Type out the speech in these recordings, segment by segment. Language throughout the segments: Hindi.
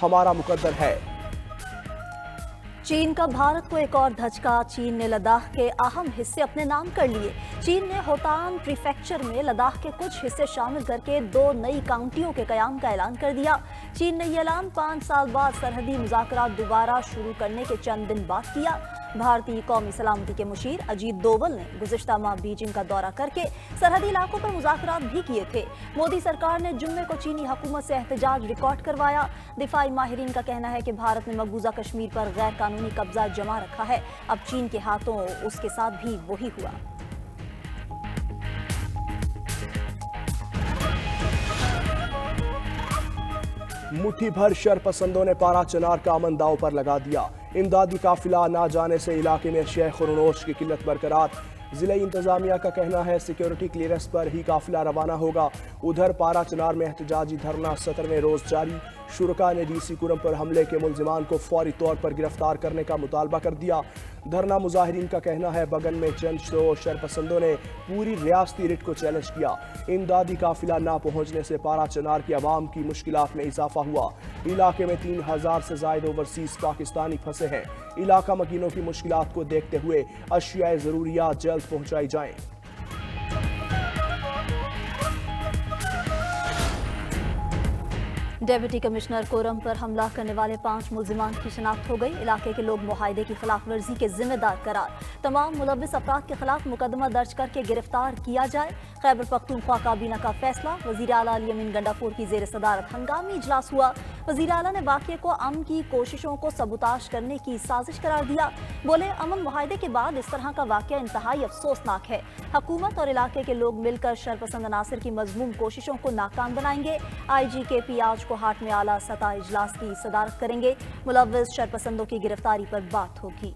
हमारा मुकद्दर है। चीन का भारत को एक और धचका। चीन ने लद्दाख के अहम हिस्से अपने नाम कर लिए। चीन ने होतान प्रीफेक्चर में लद्दाख के कुछ हिस्से शामिल करके 2 नई काउंटियों के कयाम का ऐलान कर दिया। चीन ने यह ऐलान 5 साल बाद सरहदी मुज़ाकरात दोबारा शुरू करने के चंद दिन बाद किया। भारतीय कौमी सलामती के मुशीर अजीत डोवल ने गुज़िश्ता माह बीजिंग का दौरा करके सरहदी इलाकों पर मुज़ाकरात भी किए थे। मोदी सरकार ने जुम्मे को चीनी हुकूमत से एहतजाज रिकॉर्ड करवाया। दिफाई माहिरीन का कहना है कि भारत ने मकबूजा कश्मीर पर गैर कानूनी कब्जा जमा रखा है। अब चीन के हाथों उसके साथ भी वही हुआ। मुट्ठी भर शरपसंदों ने पारा चनार का अमन दांव पर लगा दिया। इमदादी काफिला ना जाने से इलाके में शय खुरनोश की किल्लत बरकरार। जिला इंतजामिया का कहना है सिक्योरिटी क्लियरेंस पर ही काफिला रवाना होगा। उधर पारा चनार में एहतजाजी धरना 17वें रोज जारी। शुरका ने डीसी कुरम पर हमले के मुलजिमान को फौरी तौर पर गिरफ्तार करने का मुतालबा कर दिया। धरना मुजाहिरीन का कहना है बगन में चंद शरपसंदों ने पूरी रियासती रिट को चैलेंज किया। इमदादी काफिला ना पहुंचने से पारा चनार की आवाम की मुश्किलात में इजाफा हुआ। इलाके में 3000 से ज्यादा ओवरसीज पाकिस्तानी फंसे हैं। इलाका मकीनों की मुश्किलात को देखते हुए अशियाए जरूरियात जल्द पहुंचाई जाएं। डेप्यूटी कमिश्नर कोरम पर हमला करने वाले 5 मुलजिमान की शिनाख्त हो गई। इलाके के लोग मुआहदे की खिलाफ वर्जी के जिम्मेदार करार। तमाम मुलविस अफराद के खिलाफ मुकदमा दर्ज करके गिरफ्तार किया जाए। खैबर पख्तूनख्वा काबीना का फैसला। वजीर आला अली अमीन गंडापुर की जेर सदारत हंगामी इजलास हुआ। वजीर आला ने वाक़े को अमन की कोशिशों को सबूताश करने की साजिश करार दिया। बोले अमन मुआहदे के बाद इस तरह का वाक़या इंतहाई अफसोसनाक है। हुकूमत और इलाके के लोग मिलकर शरपसंद अनासिर की मजमूम कोशिशों को नाकाम बनाएंगे। IG KP आज को हाट में आला सतह इजलास की सदारत करेंगे। मुलव्विस शरपसंदों की गिरफ्तारी पर बात होगी।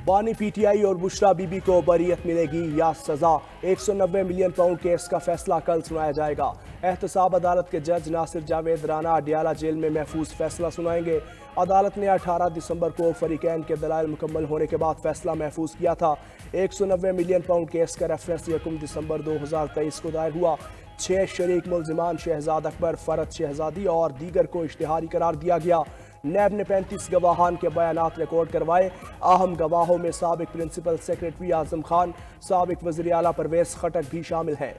बानी PTI और बुशरा बीबी को बरीयत मिलेगी या सजा। 190 मिलियन पाउंड केस का फैसला कल सुनाया जाएगा। एहतसाब अदालत के जज नासिर जावेद राना अडियाला जेल में महफूज फैसला सुनाएंगे। अदालत ने 18 दिसंबर को फरीकैन के दलाइल मुकम्मल होने के बाद फैसला महफूज किया था। 190 मिलियन पाउंड केस का रेफरेंस 1 दिसंबर 2023 को दायर हुआ। 6 शरीक मुलजिमान शहजाद अकबर, फरद शहजादी और दीगर को इश्तिहारी करार दिया गया। नैब ने 35 गवाहान के बयानात रिकॉर्ड करवाए। अहम गवाहों में साबिक प्रिंसिपल सेक्रेटरी आजम खान, साबिक वज़ीर आला परवेज खटक भी शामिल हैं।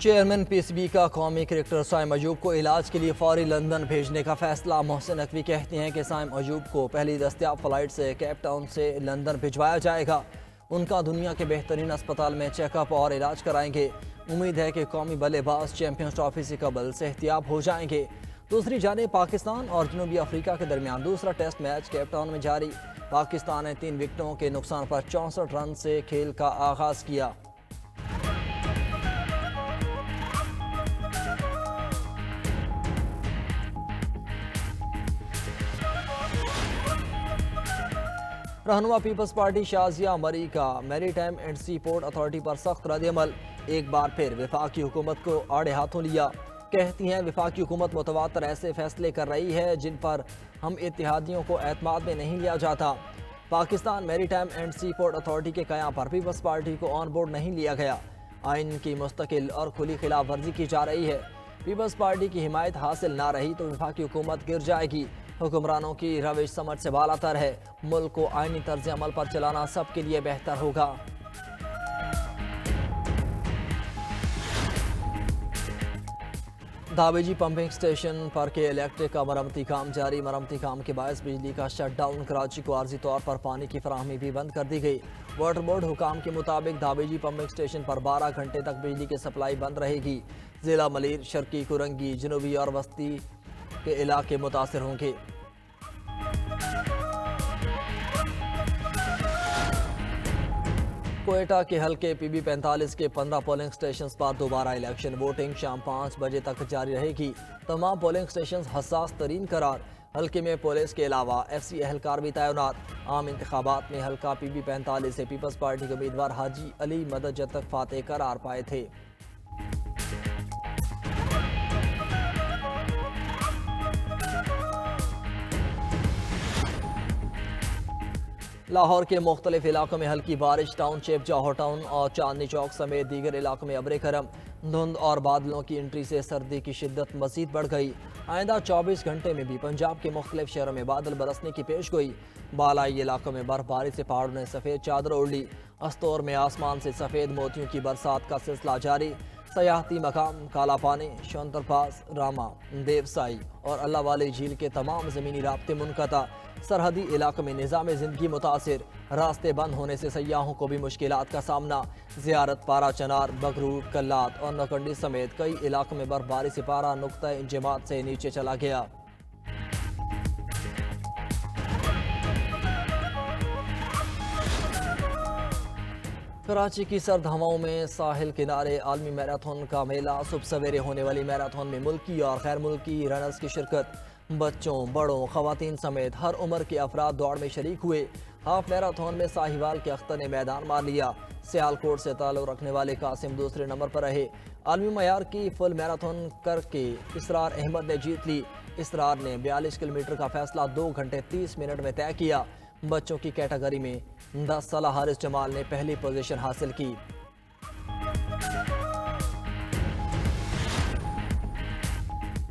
चेयरमैन PCB का कौमी क्रिकेटर साइम अयूब को इलाज के लिए फौरी लंदन भेजने का फैसला। मोहसिन नकवी कहते हैं कि साइम अयूब को पहली दस्तयाब फ्लाइट से केप टाउन से लंदन भिजवाया जाएगा। उनका दुनिया के बेहतरीन अस्पताल में चेकअप और इलाज कराएंगे। उम्मीद है कि कौमी बल्लेबाज चैंपियंस ट्रॉफी से कबल सेहतियाब हो जाएंगे। दूसरी जानिब पाकिस्तान और जनूबी अफ्रीका के दरमियान दूसरा टेस्ट मैच केप टाउन में जारी। पाकिस्तान ने 3 विकेटों के नुकसान पर 64 रन से खेल का आगाज किया। रहनुमा पीपल्स पार्टी शाजिया मरी का maritime and sea port authority पर सख्त रद्द-ए-अमल। एक बार फिर वफाकी हुकूमत को आड़े हाथों लिया। कहती हैं वफाकी हुकूमत मुतवातर ऐसे फैसले कर रही है जिन पर हम इत्तेहादियों को एतमाद में नहीं लिया जाता। Pakistan maritime and sea port authority के क़याम पर पीपल्स पार्टी को ऑन बोर्ड नहीं लिया गया। आइन की मुस्तकिल और खुली खिलाफ वर्जी की जा रही है। पीपल्स पार्टी की हिमायत हासिल ना रही तो वफाकी हुकूमत गिर जाएगी। हुक्मरानों की रविश समझ से बालातर है। मुल्क को आइनी तर्ज अमल पर चलाना सबके लिए बेहतर होगा। दावेजी पंपिंग स्टेशन पर के इलेक्ट्रिक का मरम्मती काम जारी। मरम्मती काम के बायस बिजली का शट डाउन। कराची को आर्जी तौर पर पानी की फराहमी भी बंद कर दी गई। वाटर बोर्ड हुकाम के मुताबिक दावेजी पंपिंग स्टेशन पर 12 घंटे तक बिजली की सप्लाई बंद रहेगी। जिला मलीर, शर्की, कुरंगी, जनूबी और वस्ती के इलाके मुतासर होंगे। कोयटा के हल्के PB 45 के 15 पोलिंग स्टेशन पर दोबारा इलेक्शन। वोटिंग शाम 5 बजे तक जारी रहेगी। तमाम पोलिंग स्टेशन हसास तरीन करार। हल्के में पुलिस के अलावा FC एहलकार भी तैनात। आम इंतखाबात में हल्का PB 45 से पीपल्स पार्टी के उम्मीदवार हाजी अली मदद जब तक फातेह करार पाए थे। लाहौर के मुख्तलिफ इलाकों में हल्की बारिश, टाउनशिप, जौहर टाउन और चांदनी चौक समेत दीगर इलाकों में अब्र करम। धुंध और बादलों की एंट्री से सर्दी की शिद्दत मजीद बढ़ गई। आइंदा 24 घंटे में भी पंजाब के मुख्तलिफ शहरों में बादल बरसने की पेश गोई। बालाई इलाकों में बर्फबारी से पहाड़ों ने सफ़ेद चादर ओढ़ ली। अस्तौर में आसमान से सफ़ेद मोतियों की बरसात का सिलसिला जारी। सयाहती मकाम काला पानी, शंतर पास, रामा, देवसाई और अल्लाह वाली झील के तमाम ज़मीनी राब्ते मुनक़ता। सरहदी इलाकों में निज़ाम ज़िंदगी मुतासिर, रास्ते बंद होने से सयाहों को भी मुश्किलात का सामना। ज़ियारत, पारा चनार, बगरूट, कल्लात और नकंडी समेत कई इलाकों में बर्फबारी से पारा नुक्ता इंजमात से नीचे चला गया। कराची की सर्द हवाओं में साहिल किनारे आलमी मैराथन का मेला। सुबह सवेरे होने वाली मैराथन में मुल्की और गैर मुल्की रनर्स की शिरकत। बच्चों, बड़ों, खवातीन समेत हर उम्र के अफराद दौड़ में शरीक हुए। हाफ मैराथन में साहिवाल के अख्तर ने मैदान मार लिया। सियालकोट से ताल्लुक़ रखने वाले कासिम दूसरे नंबर पर रहे। आलमी मयार की फुल मैराथन करके इसरार अहमद ने जीत ली। इसरार ने 42 किलोमीटर का फैसला 2 घंटे 30 मिनट में तय किया। बच्चों की कैटेगरी में 10 साल हारिस जमाल ने पहली पोजीशन हासिल की।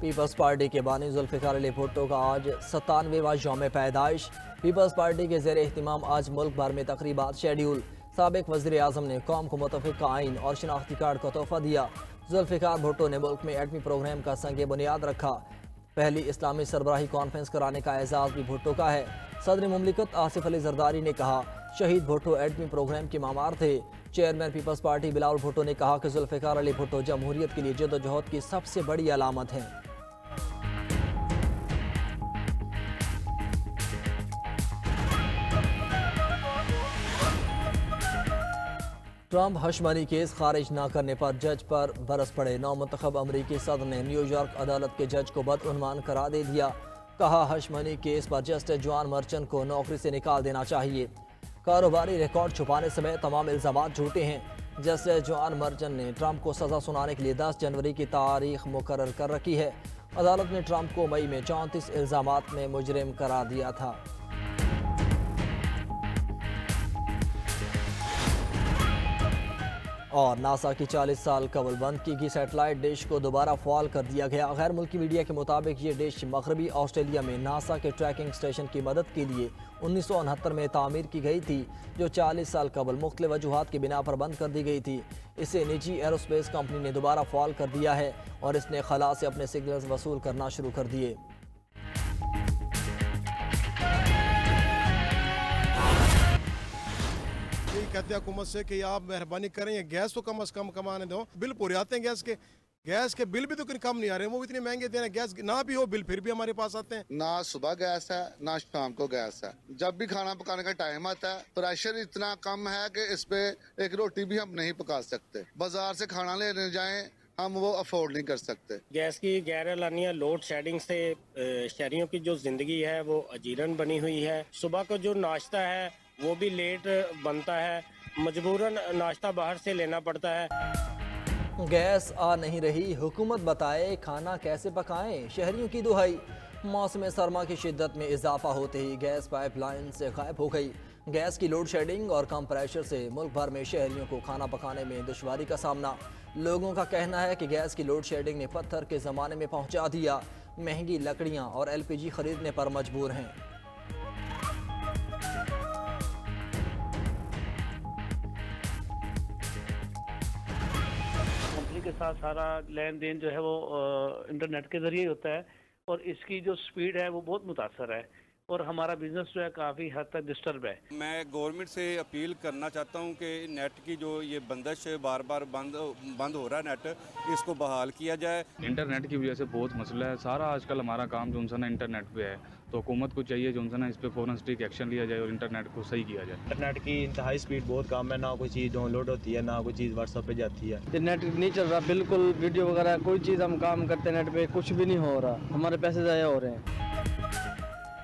पीपल्स पार्टी के बानी जुल्फ़िकार अली भुट्टो का आज 97वां यौम पैदाइश। पीपल्स पार्टी के ज़ेर एहतिमाम आज मुल्क भर में तकरीबात शेड्यूल। साबिक वज़ीर आज़म ने कौम को मुतफ़िक़ आइन और शनाख्ती कार्ड का तोहफ़ा दिया। जुल्फ़िकार भुट्टो ने मुल्क में एटमी प्रोग्राम का संग बुनियाद रखा। पहली इस्लामी सरबराही कॉन्फ्रेंस कराने का एजाज़ भी भुट्टो का है। सदर मुमलिकत आसिफ अली जरदारी ने कहा, शहीद भुट्टो एटमी प्रोग्राम के मामार थे। Chairman People's Party Bilawal Bhutto ने कहा कि जुल्फ़िकार अली भुट्टो जमहूरियत के लिए जद्दोजहद की सबसे बड़ी अलामत हैं। ट्रंप हशमनी केस खारिज न करने पर जज पर बरस पड़े। नौमुंतखब अमरीकी सदर ने न्यूयॉर्क अदालत के जज को बदउन्वान करार दे दिया। कहा, हशमनी केस पर जस्टिस जॉन मर्चेंट को नौकरी से निकाल देना चाहिए। कारोबारी रिकॉर्ड छुपाने समेत तमाम इल्ज़ाम झूठे हैं। जस्टिस जॉन मर्चेंट ने ट्रंप को सज़ा सुनाने के लिए 10 जनवरी की तारीख मुकर्रर कर रखी है। अदालत ने ट्रंप को मई में 34 इल्ज़ामात में मुजरिम करार दिया था। और नासा की 40 साल कबल बंद की गई सैटेलाइट डिश को दोबारा फाल कर दिया गया। गैर मुल्की मीडिया के मुताबिक ये डिश मगरबी ऑस्ट्रेलिया में नासा के ट्रैकिंग स्टेशन की मदद के लिए 1969 में तामीर की गई थी, जो 40 साल कबल मुख्तलिफ वजूहात की बिना पर बंद कर दी गई थी। इसे निजी एरोस्पेस कंपनी ने दोबारा फाल कर दिया है और इसने खला से अपने सिग्नल्स वसूल करना शुरू कर दिए। कहते हैं हुकूमत से कि आप मेहरबानी करें, ये गैस तो कम से कम कमाने दो। बिल पूरे आते हैं गैस के बिल भी तो कम नहीं आ रहे हैं। वो इतने महंगे दे रहे हैं, गैस ना भी हो बिल फिर भी हमारे पास आते हैं। ना सुबह गैस है ना शाम को गैस है। जब भी खाना पकाने का टाइम आता है प्रेशर इतना कम है कि इस पे एक रोटी भी हम नहीं पका सकते। बाजार से खाना लेने जाएं हम वो अफोर्ड नहीं कर सकते। गैस की गैर एलानिया लोड शेडिंग से शहरियों की जो जिंदगी है वो अजीरन बनी हुई है। सुबह को जो नाश्ता है वो भी लेट बनता है, मजबूरन नाश्ता बाहर से लेना पड़ता है। गैस आ नहीं रही, हुकूमत बताए खाना कैसे पकाएं, शहरियों की दुहाई। मौसम सरमा की शिद्दत में इजाफा होते ही गैस पाइपलाइन से गायब हो गई। गैस की लोड शेडिंग और कम प्रेशर से मुल्क भर में शहरियों को खाना पकाने में दुश्वारी का सामना। लोगों का कहना है कि गैस की लोड शेडिंग ने पत्थर के ज़माने में पहुंचा दिया। महंगी लकड़ियां और LPG खरीदने पर मजबूर हैं। के साथ सारा लेन देन जो है वो इंटरनेट के ज़रिए होता है और इसकी जो स्पीड है वो बहुत मुतासर है और हमारा बिजनेस जो है काफ़ी हद तक डिस्टर्ब है। मैं गवर्नमेंट से अपील करना चाहता हूं कि नेट की जो ये बंदिश बार बार बंद हो रहा है नेट, इसको बहाल किया जाए। इंटरनेट की वजह से बहुत मसला है। सारा आजकल हमारा काम जो ना इंटरनेट पे है, तो हुकूमत को चाहिए जो ना इस पे फ़ौरन स्ट्रिक्ट एक्शन लिया जाए और इंटरनेट को सही किया जाए। इंटरनेट की इंतहाई स्पीड बहुत कम है, ना कोई चीज़ डाउनलोड होती है ना कोई चीज़ व्हाट्सएप पे जाती है। नेट नहीं चल रहा बिल्कुल, वीडियो वगैरह कोई चीज़ हम काम करते नेट पे कुछ भी नहीं हो रहा, हमारे पैसे ज़ाया हो रहे हैं।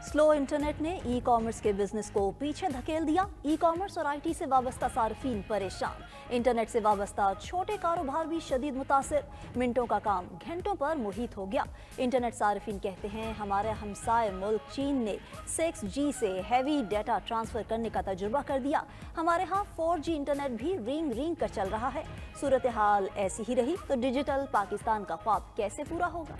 स्लो इंटरनेट ने ई कॉमर्स के बिजनेस को पीछे धकेल दिया। ई कॉमर्स और आईटी से वाबस्ता सार्फिन परेशान। इंटरनेट से वाबस्ता छोटे कारोबार भी शदीद मुतासिर। मिनटों का काम घंटों पर मुहित हो गया। इंटरनेट सार्फिन कहते हैं हमारे हमसाए मुल्क चीन ने 6G से हैवी डाटा ट्रांसफर करने का तजुर्बा कर दिया। हमारे यहाँ 4G इंटरनेट भी रिंग रिंग कर चल रहा है। सूरत हाल ऐसी ही रही तो डिजिटल पाकिस्तान का ख्वाब कैसे पूरा होगा?